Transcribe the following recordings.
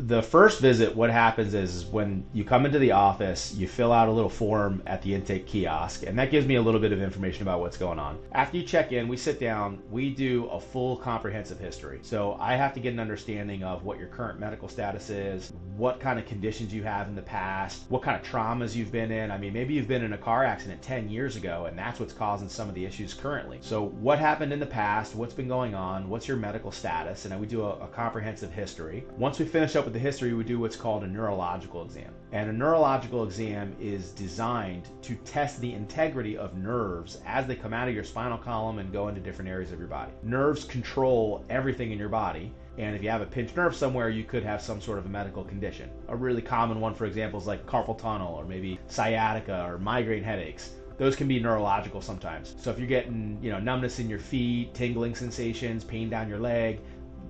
The first visit, what happens is when you come into the office, you fill out a little form at the intake kiosk, and that gives me a little bit of information about what's going on. After you check in, we sit down, we do a full comprehensive history. So I have to get an understanding of what your current medical status is, what kind of conditions you have in the past, what kind of traumas you've been in. I mean, maybe you've been in a car accident 10 years ago, and that's what's causing some of the issues currently. So what happened in the past, what's been going on, what's your medical status, and then we do a comprehensive history. Once we finish up with the history, we do what's called a neurological exam. And a neurological exam is designed to test the integrity of nerves as they come out of your spinal column and go into different areas of your body. Nerves control everything in your body, and if you have a pinched nerve somewhere, you could have some sort of a medical condition. A really common one, for example, is like carpal tunnel, or maybe sciatica or migraine headaches. Those can be neurological sometimes. So if you're getting, numbness in your feet, tingling sensations, pain down your leg,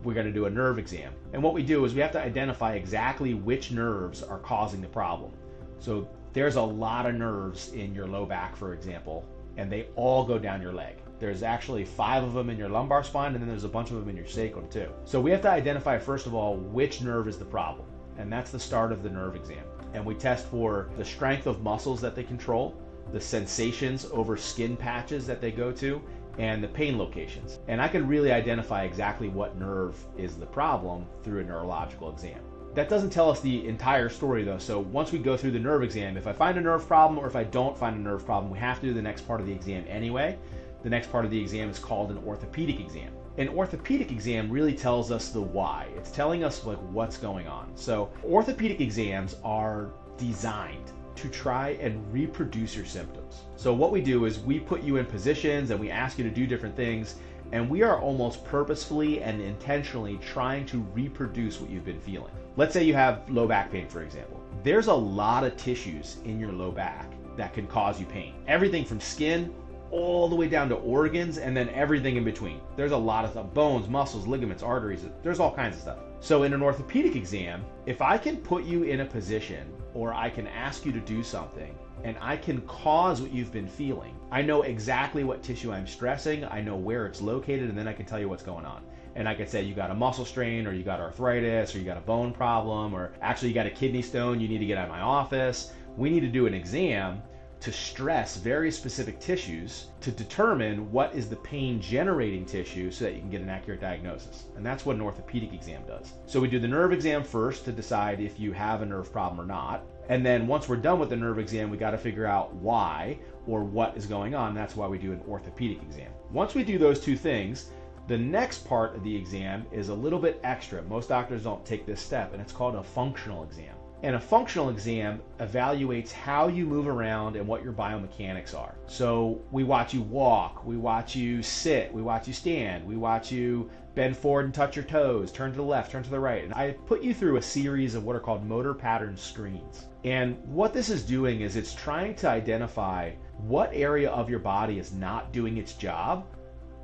we're going to do a nerve exam. And what we do is we have to identify exactly which nerves are causing the problem. So there's a lot of nerves in your low back, for example, and they all go down your leg. There's actually 5 of them in your lumbar spine, and then there's a bunch of them in your sacrum too. So we have to identify, first of all, which nerve is the problem. And that's the start of the nerve exam. And we test for the strength of muscles that they control, the sensations over skin patches that they go to, and the pain locations. And I can really identify exactly what nerve is the problem through a neurological exam. That doesn't tell us the entire story though. So once we go through the nerve exam, if I find a nerve problem or if I don't find a nerve problem, we have to do the next part of the exam anyway. The next part of the exam is called an orthopedic exam. An orthopedic exam really tells us the why. It's telling us like what's going on. So orthopedic exams are designed to try and reproduce your symptoms. So what we do is we put you in positions and we ask you to do different things, and we are almost purposefully and intentionally trying to reproduce what you've been feeling. Let's say you have low back pain, for example. There's a lot of tissues in your low back that can cause you pain. Everything from skin all the way down to organs, and then everything in between. There's a lot of stuff: bones, muscles, ligaments, arteries. There's all kinds of stuff. So in an orthopedic exam, if I can put you in a position or I can ask you to do something and I can cause what you've been feeling, I know exactly what tissue I'm stressing, I know where it's located, and then I can tell you what's going on. And I could say you got a muscle strain, or you got arthritis, or you got a bone problem, or actually you got a kidney stone, you need to get out of my office. We need to do an exam to stress very specific tissues to determine what is the pain generating tissue so that you can get an accurate diagnosis. And that's what an orthopedic exam does. So we do the nerve exam first to decide if you have a nerve problem or not. And then once we're done with the nerve exam, we got to figure out why or what is going on. That's why we do an orthopedic exam. Once we do those two things, the next part of the exam is a little bit extra. Most doctors don't take this step, and it's called a functional exam. And a functional exam evaluates how you move around and what your biomechanics are. So we watch you walk, we watch you sit, we watch you stand, we watch you bend forward and touch your toes, turn to the left, turn to the right. And I put you through a series of what are called motor pattern screens. And what this is doing is it's trying to identify what area of your body is not doing its job,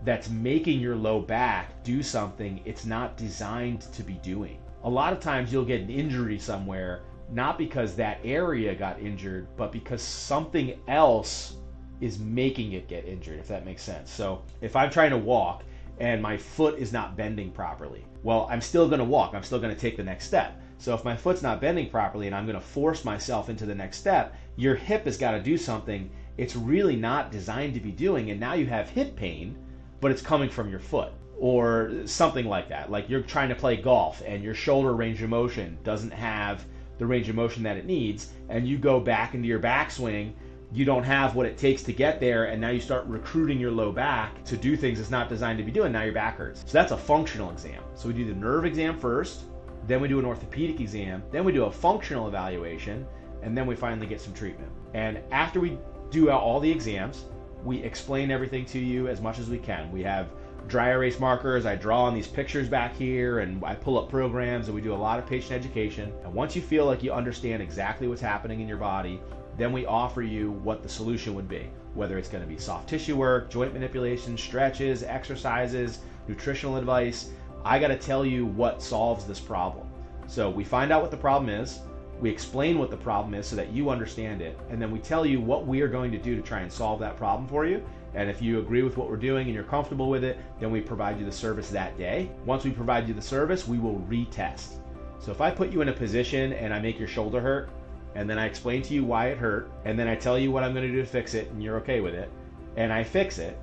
that's making your low back do something it's not designed to be doing. A lot of times you'll get an injury somewhere, not because that area got injured, but because something else is making it get injured, if that makes sense. So if I'm trying to walk and my foot is not bending properly, well, I'm still going to walk. I'm still going to take the next step. So if my foot's not bending properly and I'm going to force myself into the next step, your hip has got to do something it's really not designed to be doing, and now you have hip pain, but it's coming from your foot. Or something like that. Like you're trying to play golf and your shoulder range of motion doesn't have the range of motion that it needs, and you go back into your backswing, you don't have what it takes to get there, and now you start recruiting your low back to do things it's not designed to be doing. Now your back hurts. So that's a functional exam. So we do the nerve exam first, then we do an orthopedic exam, then we do a functional evaluation, and then we finally get some treatment. And after we do all the exams, we explain everything to you as much as we can. We have dry erase markers, I draw on these pictures back here, and I pull up programs, and we do a lot of patient education. And once you feel like you understand exactly what's happening in your body, then we offer you what the solution would be, whether it's going to be soft tissue work, joint manipulation, stretches, exercises, nutritional advice. I got to tell you what solves this problem. So we find out what the problem is, we explain what the problem is so that you understand it, and then we tell you what we are going to do to try and solve that problem for you. And if you agree with what we're doing and you're comfortable with it, then we provide you the service that day. Once we provide you the service, we will retest. So if I put you in a position and I make your shoulder hurt, and then I explain to you why it hurt, and then I tell you what I'm going to do to fix it, and you're okay with it, and I fix it,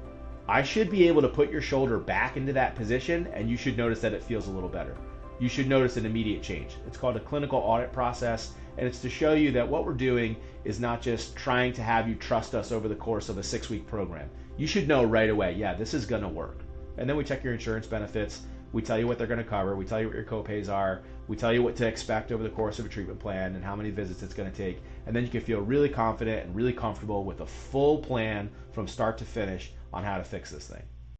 I should be able to put your shoulder back into that position, and you should notice that it feels a little better. You should notice an immediate change. It's called a clinical audit process, and it's to show you that what we're doing is not just trying to have you trust us over the course of a 6-week program. You should know right away, yeah, this is going to work. And then we check your insurance benefits. We tell you what they're going to cover. We tell you what your copays are. We tell you what to expect over the course of a treatment plan and how many visits it's going to take. And then you can feel really confident and really comfortable with a full plan from start to finish on how to fix this thing.